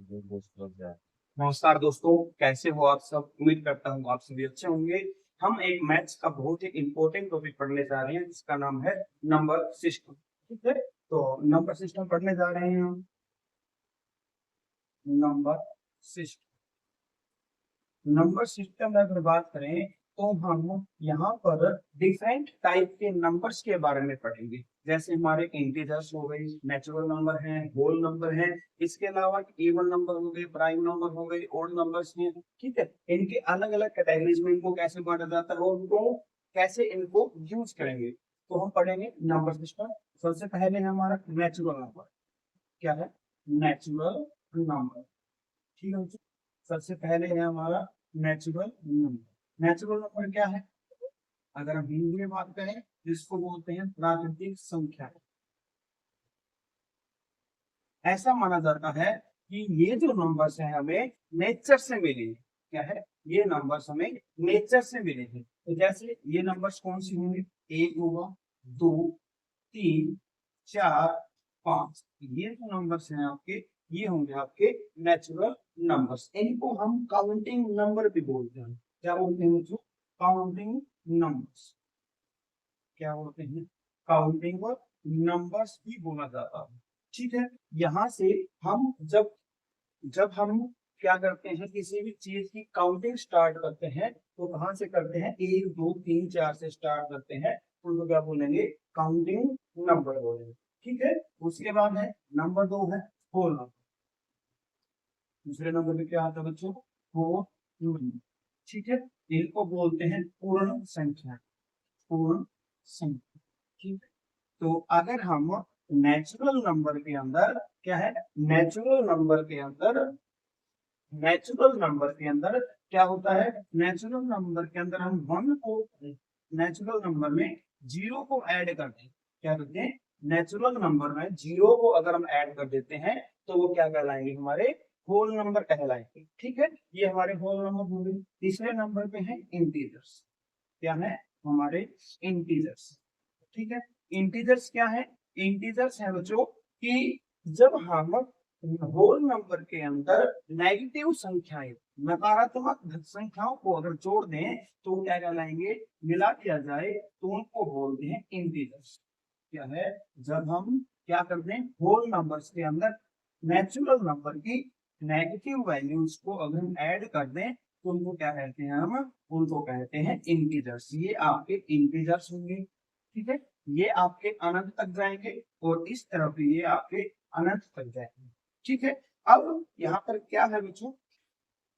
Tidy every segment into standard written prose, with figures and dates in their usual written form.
नमस्कार दोस्तों, कैसे हो आप सब। उम्मीद करता हूँ आप सभी अच्छे होंगे। हम एक मैथ्स का बहुत ही इंपॉर्टेंट टॉपिक पढ़ने जा रहे हैं जिसका नाम है नंबर सिस्टम। ठीक है, तो नंबर सिस्टम पढ़ने जा रहे हैं हम। नंबर सिस्टम, नंबर सिस्टम में अगर बात करें तो हम यहाँ पर डिफरेंट टाइप के नंबर्स के बारे में पढ़ेंगे। जैसे हमारे इंटीजर्स हो गए, नेचुरल नंबर हैं, होल नंबर हैं, इसके अलावा इवन नंबर हो गए, प्राइम नंबर हो गए, ओड नंबर्स हैं। ठीक है, इनके अलग अलग कैटेगरीज में इनको कैसे बांटा जाता है और उनको कैसे इनको यूज करेंगे, तो हम पढ़ेंगे नंबर सिस्टम। सबसे पहले है हमारा नेचुरल नंबर। क्या है? Natural number. ठीक है, सबसे पहले है हमारा नेचुरल नंबर। नेचुरल नंबर क्या है? अगर हम हिंदी में बात करें जिसको बोलते हैं प्राकृतिक संख्या। ऐसा माना जाता है कि ये जो नंबर्स हैं हमें नेचर से मिले हैं। क्या है? ये नंबर्स हमें नेचर से मिले हैं। तो जैसे ये नंबर्स कौन सी होंगे? एक होगा, दो, तीन, चार, पांच। ये जो नंबर्स हैं आपके, ये होंगे आपके नेचुरल नंबर्स। इनको हम काउंटिंग नंबर भी बोलते हैं। क्या बोलते हैं बच्चों? Counting numbers. क्या बोलते हैं? काउंटिंग नंबर्स भी बोला जाता है। ठीक है, यहाँ से हम जब जब हम क्या करते हैं, किसी भी चीज की काउंटिंग स्टार्ट करते हैं तो कहाँ से करते हैं? एक, दो, तीन, चार से स्टार्ट करते हैं। उनको क्या बोलेंगे? काउंटिंग नंबर बोलेंगे। ठीक है, उसके बाद है नंबर दो है होल नंबर। दूसरे नंबर पे क्या आता है बच्चों? Whole number. ठीक है, इनको बोलते हैं पूर्ण संख्या। पूर्ण संख्या। ठीक है, तो अगर हम नेचुरल नंबर के अंदर क्या है, नेचुरल नंबर के अंदर क्या होता है? नेचुरल नंबर के अंदर हम वन को, नेचुरल नंबर में जीरो को ऐड करते हैं। क्या करते हैं? नेचुरल नंबर में जीरो को अगर हम ऐड कर देते हैं तो वो क्या कहलाएंगे? हमारे होल नंबर कहलाएंगे। ठीक है, ये हमारे होल नंबर हो गए। तीसरे नंबर पे है इंटीजर्स। क्या है? हमारे इंटीजर्स। ठीक है, इंटीजर्स क्या है? इंटीजर्स है बच्चों कि जब हम होल नंबर के अंदर नेगेटिव संख्याएं, नकारात्मक संख्याओं को अगर जोड़ दें तो क्या कहलाएंगे? मिला दिया जाए तो उनको बोलते हैं इंटीजर्स। क्या है? जब हम क्या करते हैं, होल नंबर्स के अंदर नेचुरल नंबर की नेगेटिव वैल्यूज को अगर हम ऐड कर दें तो उनको क्या कहते हैं? हम उनको कहते हैं इंटीजर्स। ये आपके इंटीजर्स होंगे। ठीक है, ये आपके अनंत तक जाएंगे और इस तरफ ये आपके अनंत तक जाएंगे। ठीक है, अब यहाँ पर क्या है बच्चों,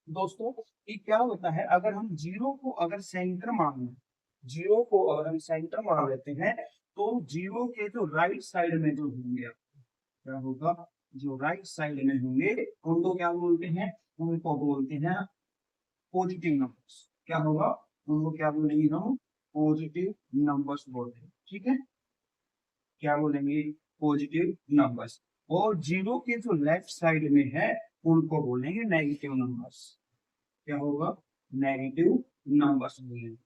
दोस्तों, कि क्या होता है अगर हम जीरो को अगर सेंटर मान लें, जीरो को अगर हम सेंटर मान लेते हैं तो जीरो के जो राइट साइड में जो होंगे, क्या होगा? जो राइट साइड में होंगे उनको क्या बोलते हैं? उनको बोलते हैं पॉजिटिव नंबर्स। क्या होगा? उनको क्या बोलेंगे हम? पॉजिटिव नंबर्स बोलते हैं। ठीक है, क्या बोलेंगे? Positive numbers. और जीरो के जो लेफ्ट साइड में है उनको बोलेंगे नेगेटिव नंबर्स। क्या होगा? नेगेटिव नंबर्स बोलेंगे।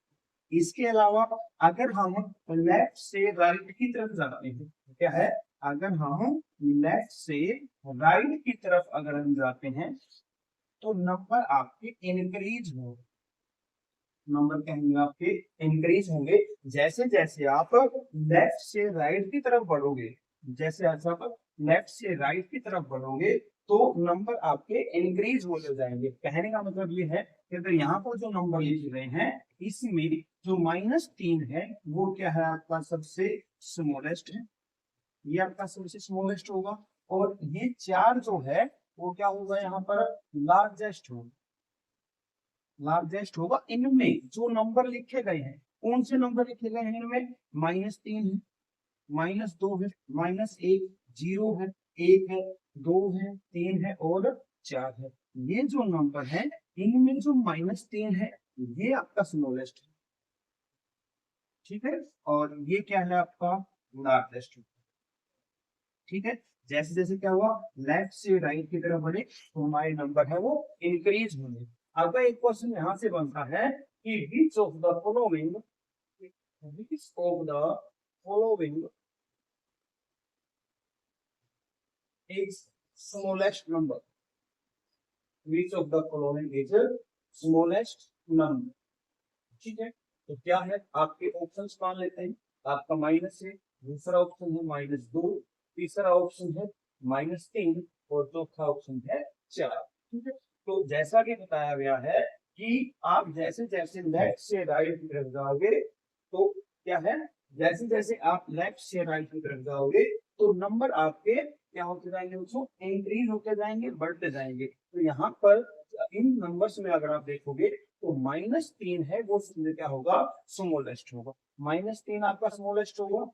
इसके अलावा अगर हम लेफ्ट से राइट की तरफ जाते हैं, क्या है? अगर हम लेफ्ट से राइट की तरफ अगर हम जाते हैं तो नंबर आपके इंक्रीज होंगे। नंबर क्या होंगे? आपके इंक्रीज होंगे। जैसे जैसे आप लेफ्ट से राइट की तरफ बढ़ोगे, जैसे आप लेफ्ट से राइट की तरफ बढ़ोगे तो नंबर आपके इंक्रीज होते जाएंगे। कहने का मतलब ये है कि अगर यहाँ पर जो नंबर लिख रहे हैं इसमें जो -3 है वो क्या है? आपका सबसे स्मॉलेस्ट है। ये आपका सबसे स्मॉलेस्ट होगा। और ये 4 जो है वो क्या होगा? यहाँ पर लार्जेस्ट होगा। लार्जेस्ट होगा इनमें जो नंबर लिखे गए हैं। कौन से नंबर लिखे गए हैं इनमें? -3 है, -2 है, -1, 0 है, 1 है, 2 है, 3 है और 4 है। ये जो नंबर है इनमें जो -3 है ये आपका स्मॉलेस्ट है। ठीक है, और ये क्या है? आपका लार्जेस्ट। ठीक है, जैसे जैसे क्या हुआ, लेफ्ट से राइट की तरफ बढ़े तो हमारे नंबर है वो इंक्रीज होंगे। अब एक क्वेश्चन यहाँ से बनता है कि which of the following is smallest number? Which of the following is smallest number. ठीक है, तो क्या है आपके ऑप्शंस मान लेते हैं। आपका माइनस है, दूसरा ऑप्शन है -2, तीसरा ऑप्शन है -3 और चौथा ऑप्शन है 4। ठीक है, तो जैसा कि बताया गया है कि आप जैसे जैसे लेफ्ट से राइट की तरफ जाओगे तो क्या है, जैसे जैसे आप लेफ्ट से राइट की तरफ जाओगे तो नंबर आपके क्या होते जाएंगे, उसको इंक्रीज होते जाएंगे, बढ़ते जाएंगे। तो यहाँ पर इन नंबर्स में अगर आप देखोगे तो -3 है वो क्या होगा, स्मॉलेस्ट होगा। -3 आपका स्मॉलेस्ट होगा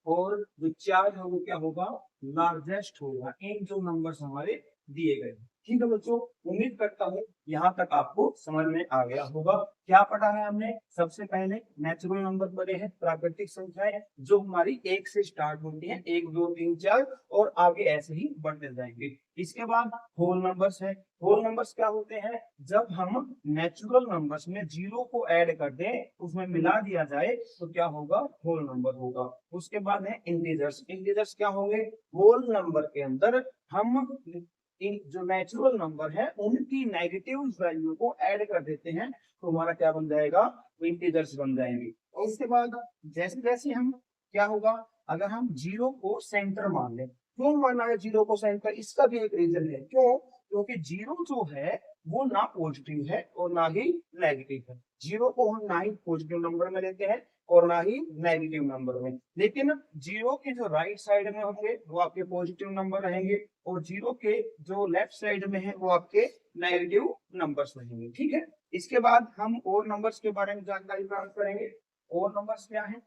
और जो 4 है वो क्या होगा, लार्जेस्ट होगा। इन जो नंबर्स हमारे दिए गए। ठीक है बच्चों, उम्मीद करता हूँ यहाँ तक आपको समझ में आ गया होगा। क्या पढ़ा है हमने, सबसे पहले नेचुरल नंबर पढ़े हैं, प्राकृतिक संख्याएं जो हमारी 1 से स्टार्ट होती हैं, 1 2 3 4 और आगे ऐसे ही बढ़ते जाएंगे। इसके बाद होल नंबर्स है। होल नंबर्स क्या होते हैं, जब हम नेचुरल नंबर्स में जीरो को ऐड कर दें, उसमें मिला दिया जाए तो क्या होगा, होल नंबर होगा। उसके बाद है इंटीजर्स। इंटीजर्स क्या होंगे, होल नंबर के अंदर हम इन जो नेचुरल नंबर है उनकी नेगेटिव वैल्यू को ऐड कर देते हैं तो हमारा क्या बन जाएगा, इंटीजर्स बन जाएंगे। और उसके बाद जैसे जैसे हम क्या होगा, अगर हम जीरो को सेंटर मान लें, क्यों माना है जीरो को सेंटर, इसका भी एक रीजन है। क्यों, क्योंकि जीरो जो है वो ना पॉजिटिव है और ना ही नेगेटिव है। जीरो को हम ना ही पॉजिटिव नंबर में लेते हैं और ना ही नेगेटिव नंबर में, लेकिन जीरो के जो राइट साइड में होंगे वो आपके पॉजिटिव नंबर रहेंगे और जीरो के जो लेफ्ट साइड में है वो आपके नेगेटिव नंबर्स रहेंगे। ठीक है, इसके बाद हम और नंबर्स के बारे में जानकारी प्राप्त करेंगे। और नंबर्स क्या है,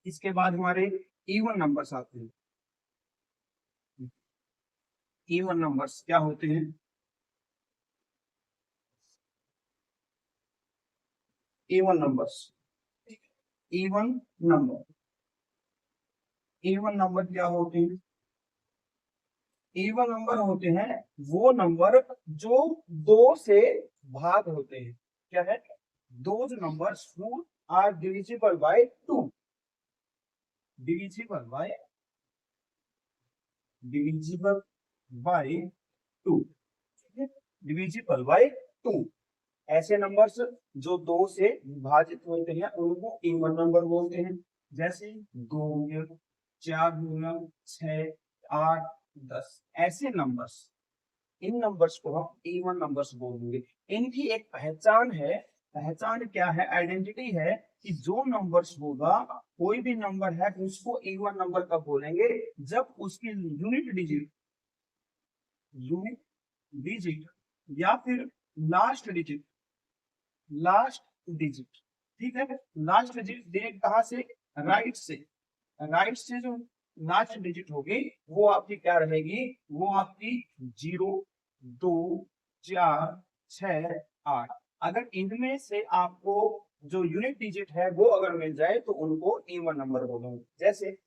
इसके बाद हमारे इवन नंबर्स आते हैं। इवन नंबर्स क्या होते हैं, even numbers, even number, even number क्या होते हैं, इवन नंबर होते हैं वो नंबर जो दो से भाग होते हैं। क्या है, those numbers who are divisible by 2, divisible by, divisible by 2, divisible by 2। ऐसे नंबर्स जो दो से विभाजित होते हैं उनको इवन नंबर बोलते हैं। जैसे 2 हो गया, 4 हो गया, 6 8 10, ऐसे नंबर्स, इन नंबर्स को हम इवन नंबर्स बोलेंगे। इनकी एक पहचान है, पहचान क्या है, आइडेंटिटी है कि जो नंबर्स होगा, कोई भी नंबर है उसको इवन नंबर कब बोलेंगे, जब उसकी यूनिट डिजिट, यूनिट डिजिट या फिर लास्ट डिजिट, लास्ट डिजिट, ठीक है, लास्ट डिजिट कहां से, राइट से, राइट से जो लास्ट डिजिट होगी वो आपकी क्या रहेगी, वो आपकी 0 2 4 6 8। अगर इनमें से आपको जो यूनिट डिजिट है वो अगर मिल जाए तो उनको इवन नंबर बोलेंगे। जैसे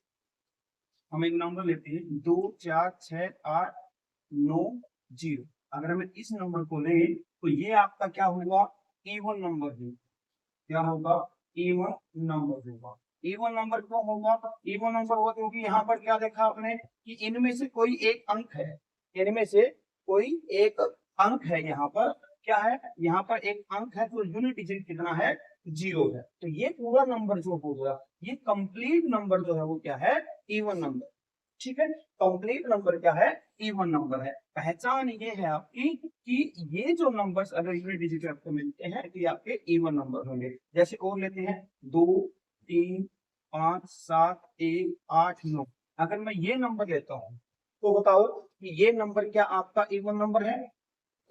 हम एक नंबर लेते हैं 2 4 6 8 9 0। अगर हम इस नंबर को लें तो ये आपका क्या होगा, इवन नंबर है। क्या होगा, इवन नंबर होगा। इवन नंबर क्यों होगा, इवन नंबर होगा क्योंकि यहाँ पर क्या देखा आपने कि इनमें से कोई एक अंक है, इनमें से कोई एक अंक है। यहाँ पर क्या है, यहाँ पर एक अंक है तो यूनिट डिजिट कितना है, 0 है। तो ये पूरा नंबर जो होगा, ये कंप्लीट नंबर जो है वो क्या है, इवन नंबर। ठीक है, कंप्लीट नंबर क्या है, इवन नंबर है। पहचान ये है आपकी कि ये जो नंबर्स अगर यूनिट डिजिट आपको मिलते हैं तो ये आपके इवन नंबर होंगे। जैसे और लेते हैं 2 3 5 7 1 8 9। अगर मैं ये नंबर लेता हूं तो बताओ कि ये नंबर क्या आपका इवन नंबर है,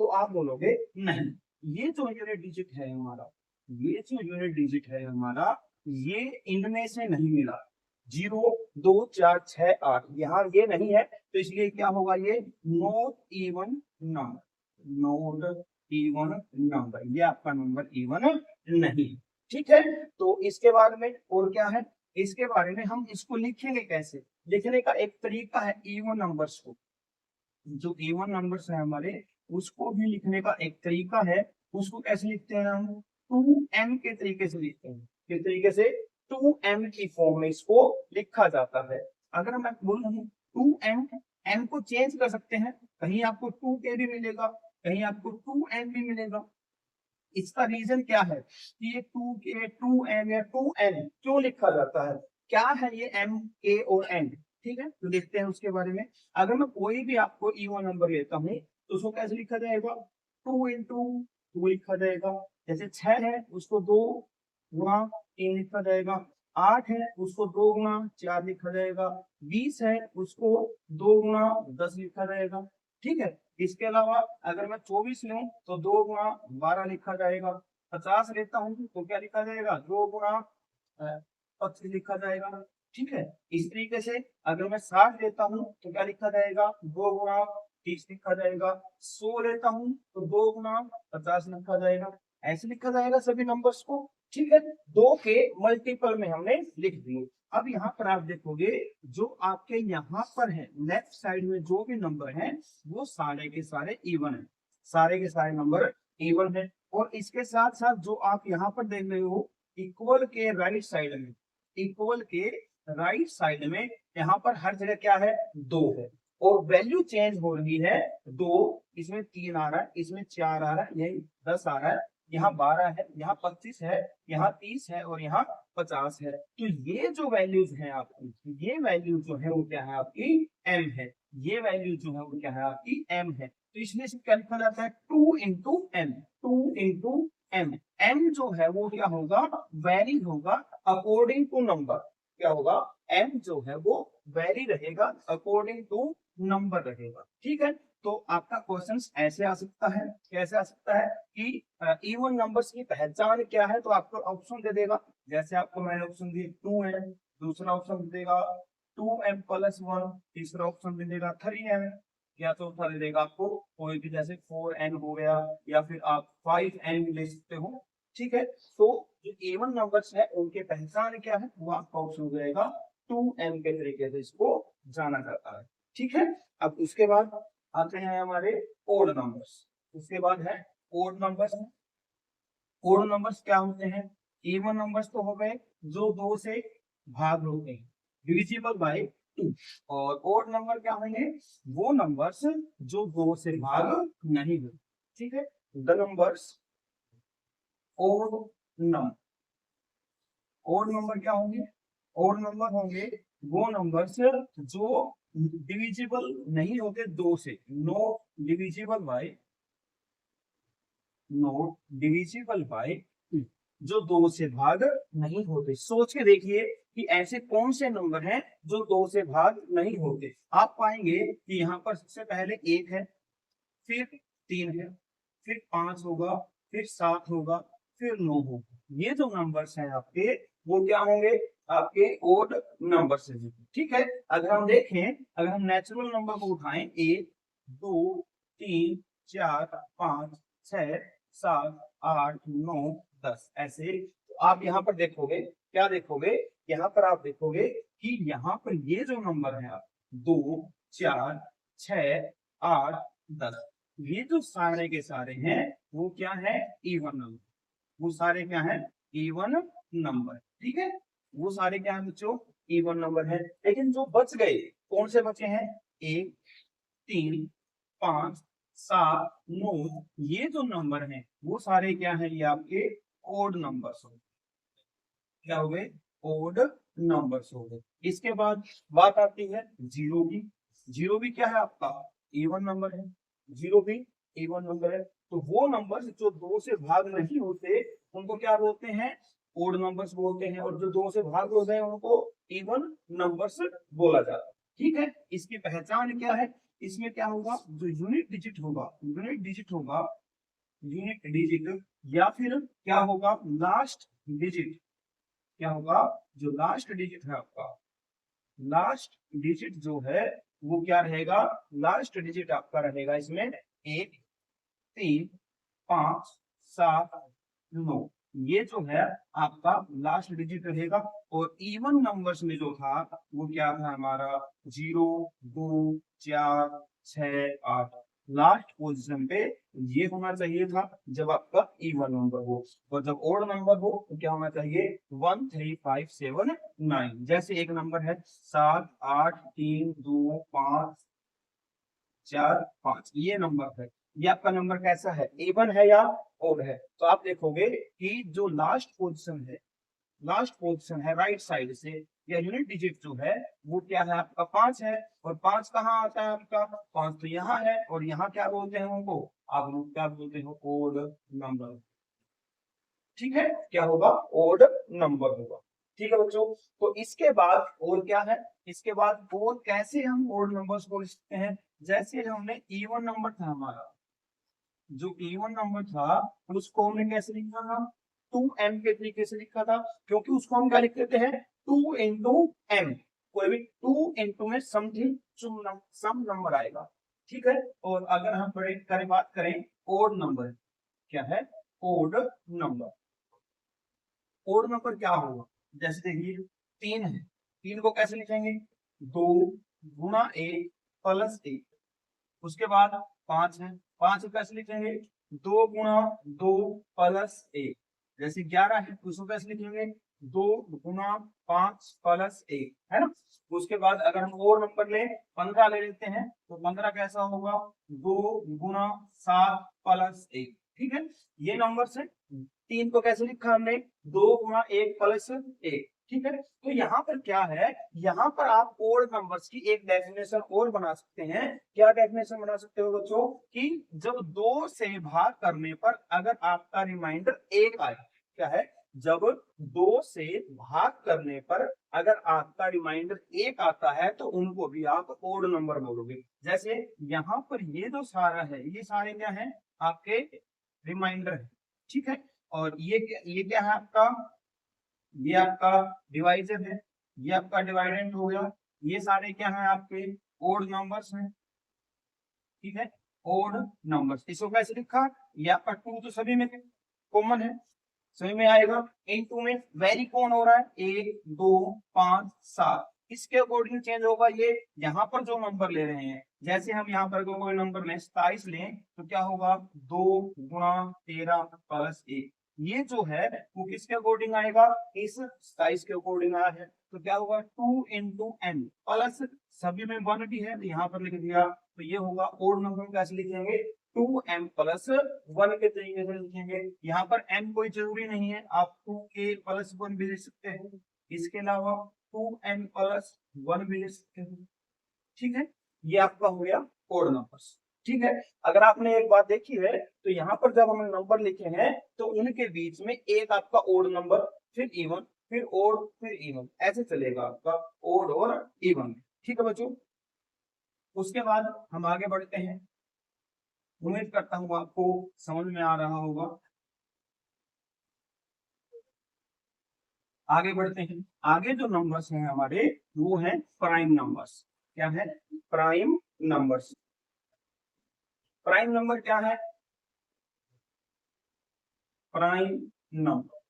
तो आप बोलोगे नहीं। ये जो यूनिट डिजिट है हमारा, ये जो यूनिट डिजिट है हमारा, ये इनमें से नहीं मिला। 0 2 4 6 8 यहाँ ये नहीं है तो इसलिए क्या होगा, ये not even number, not even number, ये आपका नंबर इवन नहीं। ठीक है, तो इसके बारे में और क्या है, इसके बारे में हम इसको लिखेंगे कैसे, लिखने का एक तरीका है इवन नंबर्स को, जो इवन नंबर्स है हमारे उसको भी लिखने का एक तरीका है। उसको कैसे लिखते हैं हम, 2m के तरीके से लिखते हैं। किस तरीके से, 2m की फॉर्म में इसको लिखा जाता है। अगर मैं बोलूं 2m m को चेंज कर सकते हैं, कहीं आपको 2k भी मिलेगा, कहीं आपको 2m भी मिलेगा। इसका रीजन क्या है कि ये 2k 2m या 2n क्यों लिखा जाता है, क्या है ये m k और n, ठीक है, तो देखते हैं उसके बारे में। अगर मैं कोई भी आपको इवन नंबर लेता हूँ तो उसको कैसे लिखा जाएगा, 2 लिखा जाएगा। जैसे 6 है उसको 2 गुणा 3 लिखा जाएगा, 8 है उसको 2 गुणा 4 लिखा जाएगा, 20 है उसको 2 गुणा 10 लिखा जाएगा, ठीक है। इसके अलावा अगर मैं 24 लूं तो 2 गुणा 12 लिखा जाएगा, 50 लेता हूं तो क्या लिखा जाएगा, 2 गुणा 25 लिखा जाएगा, ठीक है। इस तरीके से अगर मैं 60 लेता हूं तो क्या लिखा जाएगा, 2 गुणा 30 लिखा जाएगा, 100 लेता हूं तो 2 गुणा 50 लिखा जाएगा, ऐसे लिखा जाएगा सभी नंबर्स को, ठीक है। 2 के मल्टीपल में हमने लिख दिए। अब यहाँ पर आप देखोगे जो आपके यहाँ पर है लेफ्ट साइड में जो भी नंबर है वो सारे के सारे इवन है, सारे के सारे नंबर इवन है। और इसके साथ साथ जो आप यहाँ पर देख रहे हो इक्वल के राइट साइड में, इक्वल के राइट साइड में यहाँ पर हर जगह क्या है, 2 है, और वैल्यू चेंज हो रही है 2, इसमें 3 आ रहा है, इसमें 4 आ रहा है, यही 10 आ रहा है, यहाँ 12 है, यहाँ 25 है, यहाँ 30 है और यहाँ 50 है। तो ये जो वैल्यूज है आपकी, ये वैल्यू जो है वो क्या है आपकी m है, ये वैल्यू जो है वो क्या है आपकी m है। तो इसलिए से क्या लिखा जाता है 2 into m, 2 into m। m जो है वो क्या होगा, वेरी होगा अकॉर्डिंग टू नंबर, क्या होगा, m जो है वो वेरी रहेगा अकॉर्डिंग टू नंबर रहेगा, ठीक है। तो आपका क्वेश्चन ऐसे आ सकता है, कैसे आ सकता है कि इवन नंबर्स की पहचान क्या है, तो आपको ऑप्शन दे देगा, जैसे आपको मैंने ऑप्शन दिए 2 है, दूसरा ऑप्शन दे देगा 2m+1, तीसरा ऑप्शन दे देगा 3m, या चौथा दे देगा आपको कोई भी, जैसे 4n हो गया, या फिर आप 5n ले सकते हो, ठीक है। तो जो इवन नंबर्स है उनके पहचान क्या है वो आपका ऑप्शन हो जाएगा 2m के तरीके से इसको जाना जाता है, ठीक है। अब उसके बाद आते हैं हमारे ओड नंबर्स, उसके बाद है ओड नंबर्स। ओड नंबर्स क्या होते हैं, इवन नंबर्स तो हो गए जो 2 से भाग होते हैं, डिविजिबल बाय 2, और ओड नंबर क्या होंगे, वो नंबर्स जो 2 से भाग नहीं होते, ठीक है। The numbers odd number, odd number क्या होंगे, ओड नंबर होंगे वो नंबर्स जो डिविजिबल नहीं होते 2 से, no divisible by, no divisible by 2, जो 2 से भाग नहीं होते। सोच के देखिए कि ऐसे कौन से नंबर हैं जो 2 से भाग नहीं होते। आप पाएंगे कि यहाँ पर सबसे पहले 1 है, फिर 3 है, फिर 5 होगा, फिर 7 होगा, फिर 9 होगा। ये जो नंबर्स हैं आपके वो क्या होंगे, आपके ओड नंबर्स हैं, ठीक है। अगर हम देखें, अगर हम नेचुरल नंबर को उठाएं 1 2 3 4 5 6 7 8 9 10 ऐसे, तो आप यहाँ पर देखोगे, क्या देखोगे, यहाँ पर आप देखोगे कि यहाँ पर ये जो नंबर है आप 2 4 6 8 10, ये जो सारे के सारे हैं वो क्या है, इवन नंबर, वो सारे क्या है, इवन नंबर, ठीक है। वो सारे क्या है बच्चों, इवन नंबर है। लेकिन जो बच गए कौन से बचे हैं, 1 3 5 7 9, ये जो नंबर हैं वो सारे क्या है, ये आपके ओड नंबर्स हो, क्या हो गए, ओड नंबर्स हो गए। इसके बाद बात आती है जीरो की। जीरो भी क्या है आपका, इवन नंबर है, जीरो भी इवन नंबर है। तो वो नंबर्स जो 2 से भाग नहीं होते उनको क्या बोलते हैं, ओड नंबर्स बोलते हैं, और जो 2 से भाग होते हैं उनको इवन नंबर्स बोला जाता है, ठीक है। इसकी पहचान क्या है, इसमें क्या होगा, जो यूनिट डिजिट होगा, यूनिट डिजिट होगा, यूनिट डिजिट, या फिर क्या होगा, लास्ट डिजिट, क्या होगा, जो लास्ट डिजिट है आपका, लास्ट डिजिट जो है वो क्या रहेगा, लास्ट डिजिट आपका रहेगा इसमें 1 3 5 7 9, ये जो है आपका लास्ट डिजिट रहेगा। और इवन नंबर्स में जो था वो क्या था हमारा, 0 2 4 6 8, लास्ट पोजीशन पे ये होना चाहिए था जब आपका इवन नंबर हो, और जब ओड नंबर हो तो क्या होना चाहिए, 1 3 5 7 9। जैसे एक नंबर है 7 8 3 2 5 4 5 ये नंबर है। ये आपका नंबर कैसा है, इवन है या ओड है? तो आप देखोगे कि जो लास्ट पोजीशन है राइट साइड से या यूनिट डिजिट जो है वो क्या है आपका 5 है। और 5 कहाँ आता है आपका, 5 तो यहाँ है और यहाँ क्या बोलते हैं उनको, आप लोग क्या बोलते हो, ओड नंबर। ठीक है, क्या होगा, ओड नंबर होगा। ठीक है बच्चों, तो इसके बाद और क्या है, इसके बाद और कैसे हम ओड नंबर्स को लिख सकते हैं। जैसे हमने इवन नंबर था हमारा, जो इवन नंबर था उसको हमने कैसे लिखा था, 2m के तरीके से लिखा था, क्योंकि उसको हम क्या लिख देते हैं, 2 इंटू m। कोई भी 2 इंटू में समथिंग सम नंबर आएगा। ठीक है, और अगर हम बात करें ओड नंबर, क्या है ओड नंबर। ओड नंबर क्या होगा, जैसे देखिए 3 है, 3 को कैसे लिखेंगे, 2 गुणा 1 प्लस 1। उसके बाद 5 है, 5 को कैसे लिखेंगे, 2 गुणा 2 प्लस 1। जैसे 11 है, उसको कैसे लिखेंगे, 2 गुणा 5 प्लस 1, है ना। उसके बाद अगर हम और नंबर ले 15 ले लेते हैं, तो 15 कैसा होगा, 2 गुणा 7 प्लस 1। ठीक है, ये नंबर से 3 को कैसे लिखा हमने, 2 गुणा 1 प्लस 1। ठीक है, तो यहाँ पर क्या है, यहाँ पर आप ओड नंबर्स की एक डेफिनेशन और बना सकते हैं। क्या डेफिनेशन बना सकते हो बच्चों, कि जब 2 से भाग करने पर अगर आपका रिमाइंडर 1 आए, क्या है, जब 2 से भाग करने पर अगर आपका रिमाइंडर 1 आता है तो उनको भी आप ओड नंबर बोलोगे। जैसे यहाँ पर ये जो सारा है, ये सारे क्या है आपके रिमाइंडर है। ठीक है, और ये क्या है आपका, ये आपका डिवाइजर है, ये आपका डिवाइडेंड हो गया। ये सारे क्या है आपके ओड नंबर्स हैं। ठीक है, ओड नंबर्स, इसको कैसे लिखा, ये आपका 2 तो सभी में कॉमन है, सभी में आएगा। इनटू में वेरी कौन हो रहा है, 1 2 5 7, इसके अकॉर्डिंग चेंज होगा। ये यहाँ पर जो नंबर ले रहे हैं, जैसे हम यहाँ पर कोई नंबर लें 27 लें, तो क्या होगा, 2 गुणा 13 प्लस 1। ये जो है वो किसके अकॉर्डिंग आएगा, इस 27 के अकॉर्डिंग आया है। तो क्या होगा, 2 इंटू एन प्लस, सभी में 1 भी है तो यहाँ पर लिख दिया, तो ये होगा ओड नंबर कैसे लिखेंगे, 2m प्लस 1 के तरीके से लिखेंगे। यहाँ पर m कोई जरूरी नहीं है, आप 2k प्लस 1 भी लिख सकते हैं। इसके अलावा 2n प्लस 1 भी लिख सकते हैं। ठीक है, ये आपका हो गया ओड नंबर्स। ठीक है, अगर आपने एक बात देखी है तो यहाँ पर जब हमने नंबर लिखे हैं तो उनके बीच में एक आपका ओड नंबर, फिर इवन, फिर ओड, फिर इवन, ऐसे चलेगा आपका ओड और इवन। ठीक है बच्चों, उसके बाद हम आगे बढ़ते हैं। उम्मीद करता हूँ आपको समझ में आ रहा होगा। आगे बढ़ते हैं, आगे जो नंबर्स हैं हमारे वो है प्राइम नंबर्स। क्या है, प्राइम नंबर्स। प्राइम नंबर क्या है, प्राइम नंबर,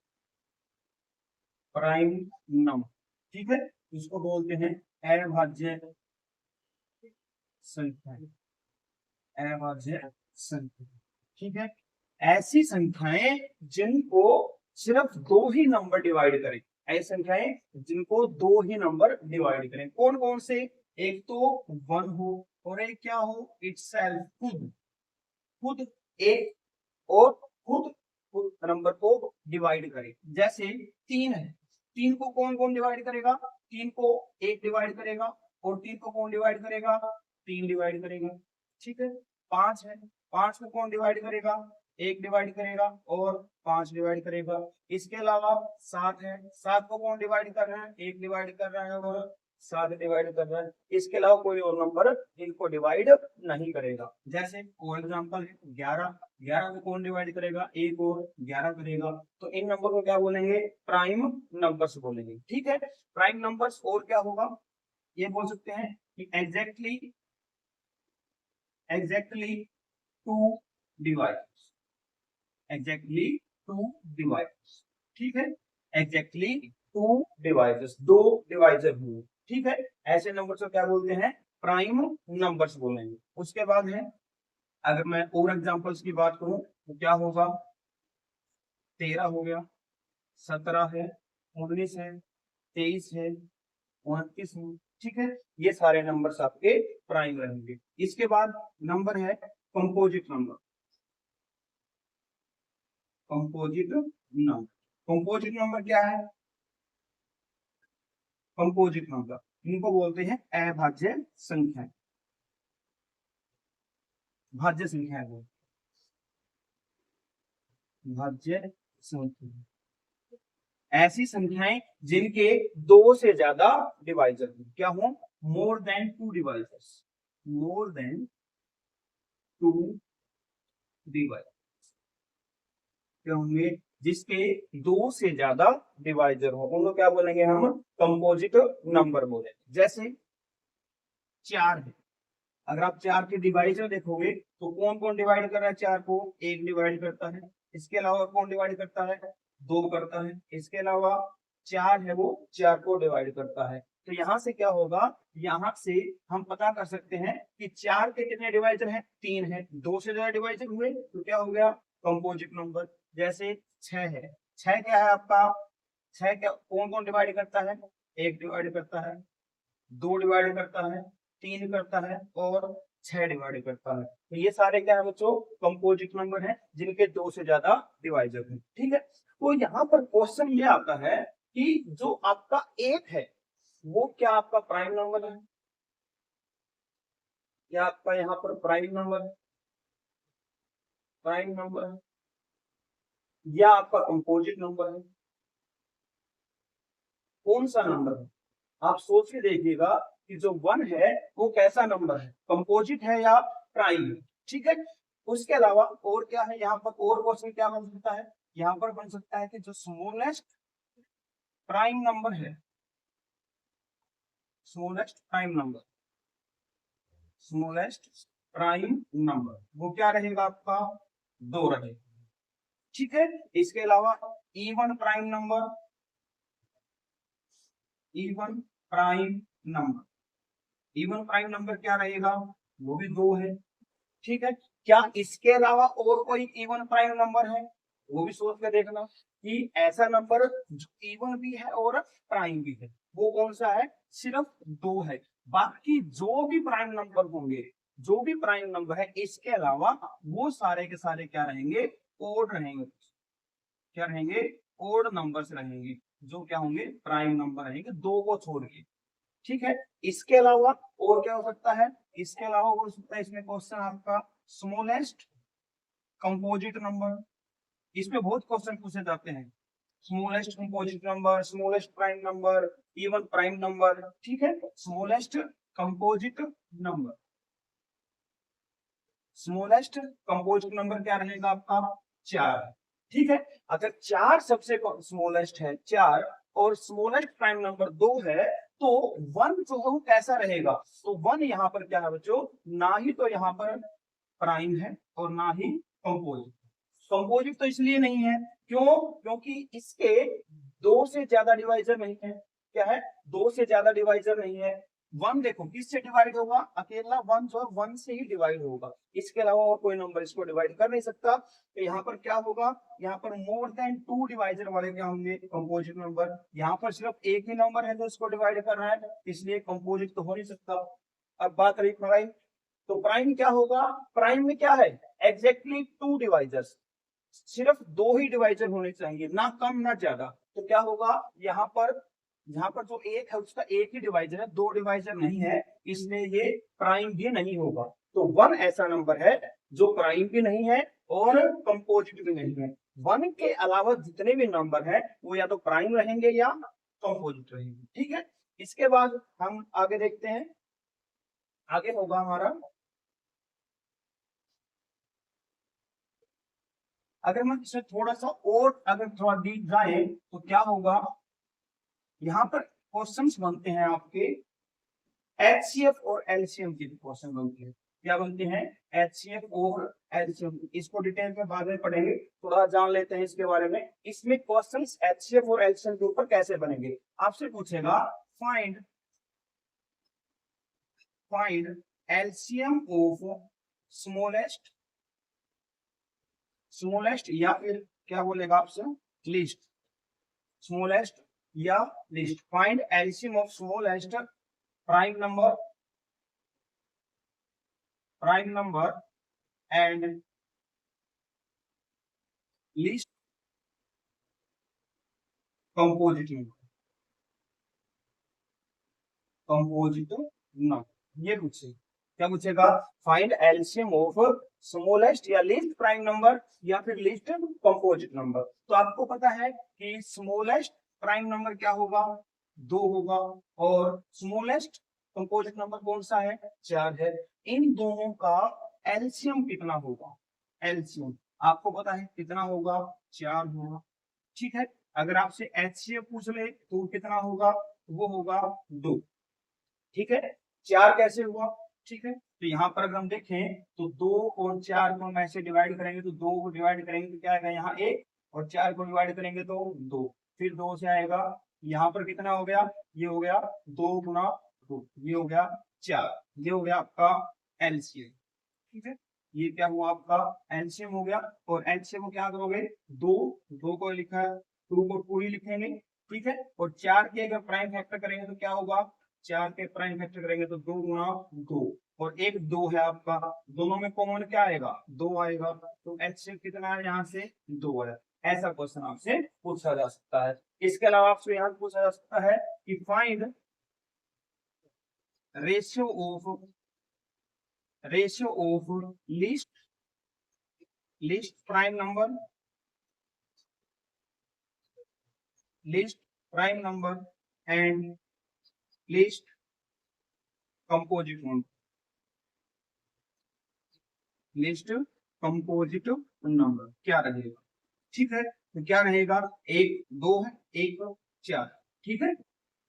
प्राइम नंबर। ठीक है, इसको बोलते हैं अभाज्य संख्या, अभाज्य संख्या। ठीक है, ऐसी संख्याएं जिनको सिर्फ 2 ही नंबर डिवाइड करें, ऐसी संख्याएं जिनको 2 ही नंबर डिवाइड करें। कौन कौन से, एक तो 1 हो और एक क्या हो, इटसेल्फ, खुद, खुद एक, और खुद खुद नंबर को डिवाइड करे। जैसे 3 है, 3 को कौन कौन डिवाइड करेगा, 3 को 1 डिवाइड करेगा, और 3 को कौन डिवाइड करेगा, 3 डिवाइड करेगा। ठीक है, 5 है, 5 को कौन डिवाइड करेगा, 1 डिवाइड करेगा और 5 डिवाइड करेगा। इसके अलावा 7 है, 7 को कौन डिवाइड कर रहा है, 1 डिवाइड कर रहा है और 7 डिवाइड कर रहा है। इसके अलावा कोई और नंबर इनको डिवाइड नहीं करेगा। जैसे फॉर एग्जांपल 11, 11 को कौन डिवाइड करेगा, 1 और 11 करेगा। तो इन नंबर को क्या बोलेंगे, प्राइम नंबर्स बोलेंगे। ठीक है, प्राइम नंबर्स और क्या होगा, ये बोल सकते हैं कि exactly two divisors, exactly two divisors. ठीक है, एग्जैक्टली टू डिवाइसेस, 2 डिवाइजर हुए। ठीक है, ऐसे नंबर को क्या बोलते हैं, प्राइम नंबर्स बोलेंगे। उसके बाद है, अगर मैं और एग्जांपल्स की बात करूं तो क्या होगा, 13 हो गया, 17 है, 19 है, 23 है, 29 है। ठीक है, ये सारे नंबर्स आपके प्राइम रहेंगे। इसके बाद नंबर है composite number. Composite number, composite number क्या है? कंपोजिट नंबर इनको बोलते हैं अभाज्य संख्या। भाज्य संख्या है वो, भाज्य संख्या ऐसी संख्याएं जिनके दो से ज्यादा डिवाइजर हो। क्या हो? More than two divisors, more than two divisor क्या होंगे? जिसके दो से ज्यादा डिवाइजर हो उनको क्या बोलेंगे हम? कंपोजिट नंबर बोलेंगे। जैसे 4 है, अगर आप 4 के डिवाइजर देखोगे तो कौन कौन डिवाइड कर रहा है 4 को? 1 डिवाइड करता है। इसके अलावा कौन डिवाइड करता है? 2 करता है। इसके अलावा 4 है वो 4 को डिवाइड करता है। तो यहाँ से क्या होगा? यहाँ से हम पता कर सकते हैं कि 4 के कितने डिवाइजर हैं? 3 है। 2 से ज्यादा डिवाइजर हुए तो क्या हो गया? Composite number. जैसे 6 है, 6 क्या है आपका? 6 क्या कौन कौन डिवाइड करता है? 1 डिवाइड करता है, 2 डिवाइड करता है, 3 करता है और 6 डिवाइड करता है। तो ये सारे क्या है बच्चों? कंपोजिट नंबर है जिनके 2 से ज्यादा डिवाइजर हैं। ठीक है, तो यहाँ पर क्वेश्चन ये आता है कि जो आपका 1 है वो क्या आपका प्राइम नंबर है? क्या आपका यहाँ पर प्राइम नंबर है? प्राइम नंबर है या आपका कंपोजिट नंबर है? कौन सा नंबर है? आप सोच के देखिएगा कि जो 1 है वो कैसा नंबर है? कंपोजिट है या प्राइम है? ठीक है, उसके अलावा और क्या है यहाँ पर? और क्वेश्चन क्या बन सकता है? यहाँ पर बन सकता है कि जो स्मॉलेस्ट प्राइम नंबर है, smallest prime number, smallest prime number वो क्या रहेगा आपका? 2 रहेगा। ठीक है, इसके अलावा even prime number, even prime number, even prime number क्या रहेगा? वो भी 2 है। ठीक है, क्या इसके अलावा और कोई इवन प्राइम नंबर है? वो भी सोच के देखना कि ऐसा नंबर जो इवन भी है और प्राइम भी है वो कौन सा है? सिर्फ 2 है। बाकी जो भी प्राइम नंबर होंगे, जो भी प्राइम नंबर है इसके अलावा वो सारे के सारे क्या रहेंगे? ओड रहेंगे। क्या रहेंगे? ओड नंबर्स रहेंगे, जो क्या होंगे? प्राइम नंबर रहेंगे, 2 को छोड़ के। ठीक है, इसके अलावा और क्या हो सकता है? इसके अलावा हो सकता है इसमें क्वेश्चन आपका स्मॉलेस्ट कंपोजिट नंबर। इसमें बहुत क्वेश्चन पूछे जाते हैं, smallest composite number, smallest prime number, even prime number. ठीक है, smallest composite number, smallest composite number क्या रहेगा आपका? 4। ठीक है, अगर 4 सबसे स्मॉलेस्ट है 4 और स्मॉलेस्ट प्राइम नंबर 2 है तो 1 जो है वो कैसा रहेगा? तो 1 यहाँ पर क्या है बच्चों? ना ही तो यहाँ पर प्राइम है और ना ही कंपोजिट। कंपोजिट तो इसलिए नहीं है, क्यों? क्योंकि इसके 2 से ज्यादा डिवाइजर नहीं है। क्या है? 2 से ज्यादा डिवाइजर नहीं है। 1 देखो किससे डिवाइड होगा? अकेला 1 जो है 1 से ही डिवाइड होगा, इसके अलावा और कोई नंबर इसको डिवाइड कर नहीं सकता। तो यहाँ पर क्या होगा? यहाँ पर मोर देन 2 डिवाइजर वाले क्या होंगे? Composite number. यहाँ पर सिर्फ एक ही नंबर है जो इसको डिवाइड कर रहा है, इसलिए कंपोजिट तो हो नहीं सकता। अब बात रही प्राइम, तो प्राइम क्या होगा? प्राइम में क्या है? एग्जैक्टली 2 डिवाइजर्स, सिर्फ 2 ही डिवाइजर होने चाहिए, ना कम ना ज्यादा। तो क्या होगा? यहाँ पर जो 1 है उसका एक ही डिवाइजर है, 2 डिवाइजर नहीं है, इसलिए ये प्राइम भी नहीं होगा। तो 1 ऐसा नंबर है जो प्राइम भी नहीं है और कंपोजिट भी नहीं है। 1 के अलावा जितने भी नंबर है वो या तो प्राइम रहेंगे या कंपोजिट रहेंगे। ठीक है, इसके बाद हम आगे देखते हैं। आगे होगा हमारा, अगर हम इसमें थोड़ा सा और अगर थोड़ा डीप जाए तो क्या होगा? यहाँ पर क्वेश्चंस बनते हैं आपके एचसीएफ और एलसीएम के क्वेश्चन बनते हैं। क्या बनते हैं? एचसीएफ और एलसीएम। इसको डिटेल में बाद में पढ़ेंगे, थोड़ा जान लेते हैं इसके बारे में। इसमें क्वेश्चंस एचसीएफ और एलसीएम के ऊपर कैसे बनेंगे? आपसे पूछेगा find find LCM of smallest, smallest या फिर क्या बोलेगा आपसे? लीस्ट, स्मॉलेस्ट या least. Find LCM of smallest prime number and least composite number. ये पूछे, क्या पूछेगा? फाइंड एलसीएम ऑफ स्मॉलेस्ट या लीस्ट प्राइम नंबर या फिर लीस्ट कंपोजिट नंबर। तो आपको पता है कि स्मॉलेस्ट प्राइम नंबर क्या होगा? 2 होगा, और स्मॉलेस्ट कंपोजिट नंबर कौन सा है? 4 है। इन दोनों का एलसीएम कितना होगा? एलसीएम आपको पता है कितना होगा? 4 होगा। ठीक है, अगर आपसे एचसीएफ पूछ ले तो कितना होगा? वो होगा 2। ठीक है, 4 कैसे हुआ? ठीक है, तो यहाँ पर अगर हम देखें तो 2 और 4 को हम ऐसे डिवाइड करेंगे तो 2 को डिवाइड करेंगे तो क्या आएगा? यहाँ 1, और 4 को डिवाइड करेंगे तो 2, फिर 2 से आएगा। यहाँ पर कितना हो गया? ये हो गया 2 गुना 2, ये हो गया 4, ये हो गया आपका एलसीएम। ठीक है, ये क्या हुआ? आपका एलसीएम हो गया। और एलसीएम को क्या करोगे? 2 को लिखा है, 2 को 2 ही लिखेंगे। ठीक है, और 4 के अगर प्राइम फैक्टर करेंगे तो क्या होगा? 4 के प्राइम फैक्टर करेंगे तो 2 गुना 2, और एक 2 है आपका, दोनों में कॉमन क्या आएगा? 2 आएगा। तो एचसीएफ कितना है? यहाँ से 2 है। ऐसा क्वेश्चन आपसे पूछा जा सकता है। इसके अलावा आपसे यहाँ पूछा जा सकता है कि find ratio of list prime number and list composite number क्या रहेगा? ठीक है, तो क्या रहेगा? 1 2 है, 1 4। ठीक है,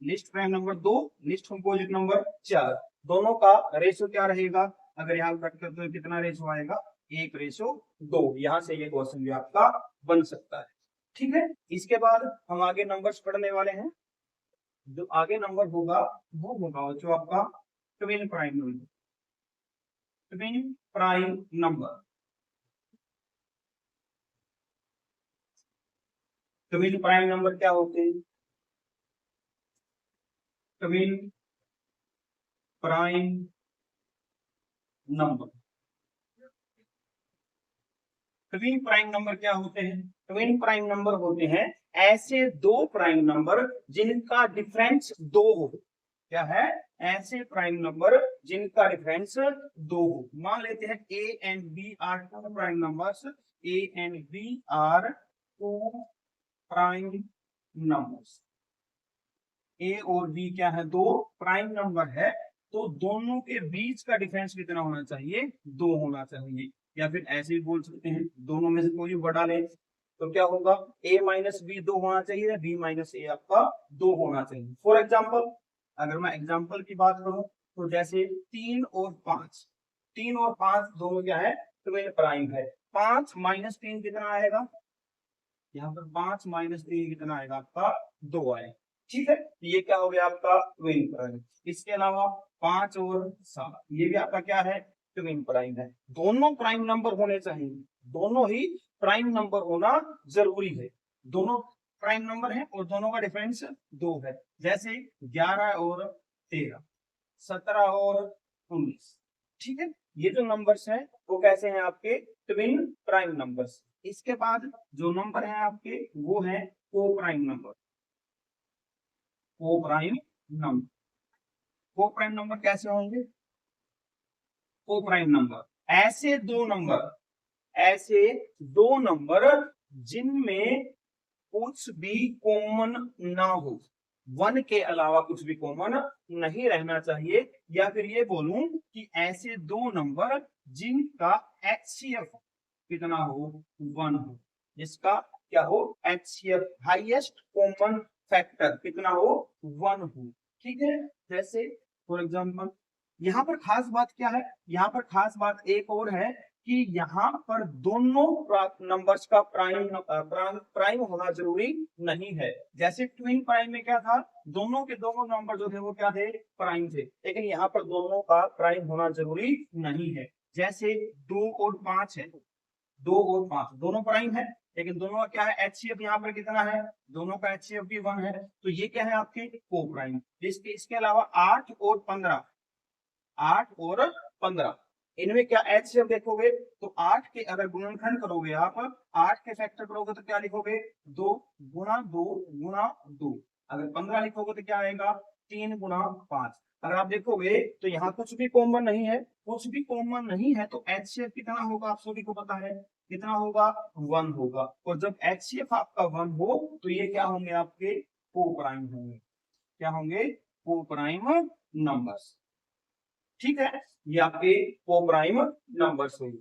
list prime number 2, list composite number 4, दोनों का रेशियो क्या रहेगा? अगर यहाँ कट करते हो कितना रेशियो आएगा? 1:2। यहाँ से ये क्वेश्चन भी आपका बन सकता है। ठीक है, इसके बाद हम आगे नंबर्स पढ़ने वाले हैं। जो आगे नंबर होगा वो होगा जो आपका twin prime number. Twin prime number, twin prime number क्या होते हैं? Twin prime number, twin prime number क्या होते हैं? ट्विन प्राइम नंबर होते हैं ऐसे दो प्राइम नंबर जिनका डिफरेंस 2 हो। क्या है? ऐसे प्राइम नंबर जिनका डिफरेंस 2 हो। मान लेते हैं A and B are two prime numbers. A and B are two prime numbers. A और बी क्या है? 2 प्राइम नंबर है। तो दोनों के बीच का डिफरेंस कितना होना चाहिए? 2 होना चाहिए। या फिर ऐसे भी बोल सकते हैं, दोनों में से कोई बड़ा ले तो क्या होगा? a माइनस बी 2 होना चाहिए, b माइनस ए आपका 2 होना चाहिए। फॉर एग्जाम्पल, अगर मैं एग्जाम्पल की बात करूं तो जैसे 3 और 5, 3 और 5 दोनों क्या है? ट्विन प्राइम है। 5 माइनस 3 कितना आएगा? यहाँ पर 5 माइनस 3 कितना आएगा? आपका 2 आएगा। ठीक है, तो ये क्या हो गया? आपका ट्विन प्राइम। इसके अलावा 5 और 7 ये भी आपका क्या है? ट्विन प्राइम है। दोनों प्राइम नंबर होने चाहिए, दोनों ही प्राइम नंबर होना जरूरी है। दोनों प्राइम नंबर है और दोनों का डिफरेंस 2 है। जैसे 11 और 13, 17 और 19। ठीक है, ये जो नंबर्स हैं वो कैसे हैं? आपके ट्विन प्राइम नंबर्स। इसके बाद जो नंबर है आपके वो है को प्राइम नंबर। को प्राइम नंबर, को प्राइम नंबर कैसे होंगे? को प्राइम नंबर ऐसे दो नंबर जिनमें कुछ भी कॉमन ना हो, 1 के अलावा कुछ भी कॉमन नहीं रहना चाहिए। या फिर ये बोलूं कि ऐसे दो नंबर जिनका एचसीएफ कितना हो? 1 हो। जिसका क्या हो? एचसीएफ हाईएस्ट कॉमन फैक्टर कितना हो? 1 हो। ठीक है, जैसे फॉर एग्जाम्पल यहाँ पर खास बात क्या है? यहाँ पर खास बात एक और है कि यहाँ पर दोनों नंबर्स का प्राइम होना जरूरी नहीं है। जैसे ट्विन प्राइम में क्या था? दोनों के दोनों नंबर जो थे वो क्या थे? प्राइम थे। लेकिन यहाँ पर दोनों का प्राइम होना जरूरी नहीं है। जैसे 2 और 5 है, 2 और 5 दोनों प्राइम है, लेकिन दोनों का क्या है, HCF यहाँ पर कितना है, दोनों का HCF भी 1 है, तो ये क्या है आपके को प्राइम। इसके अलावा 8 और 15, 8 और 15 इनमें क्या HCF देखोगे तो 8 के अगर गुणनखंड करोगे आप, 8 के फैक्टर करोगे तो क्या लिखोगे, 2 गुणा 2 गुणा 2। अगर 15 लिखोगे तो क्या आएगा, 3 गुणा 5। अगर आप देखोगे तो यहाँ कुछ भी कॉमन नहीं है, कुछ भी कॉमन नहीं है, तो HCF कितना होगा आप सभी को पता है, कितना होगा, 1 होगा। और जब HCF आपका 1 हो तो ये क्या होंगे, आपके को प्राइम होंगे। क्या होंगे, को प्राइम नंबर्स। ठीक है, ये आपके को प्राइम नंबर्स होंगे।